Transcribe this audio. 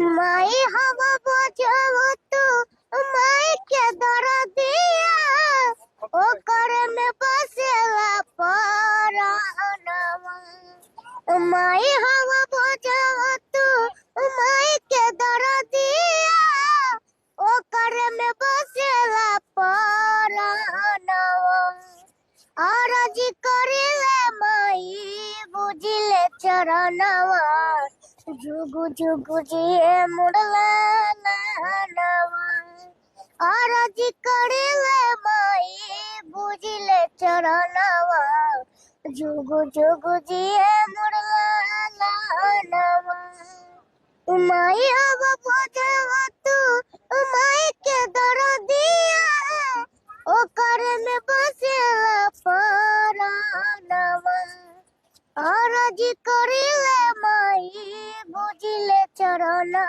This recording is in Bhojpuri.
माई हवा बजाओ तू माई के दरदिया ओकर में बसेला परानवा। माई हवा बजाओ तू माई के दरदिया ओकर में बसेला परानवा। आरजी करिले माई बुझिले चरणवा जुगु जुगु जिए मुड़ला नवा। आरजी करिले माई बुझिले चरणवा जुगु जुगु जिए मुड़ला नवा। माई हवा बजावा तू माई के दरदिया ओकर में बसेला परानवा। आरजी करिले माई बुझिले चरण।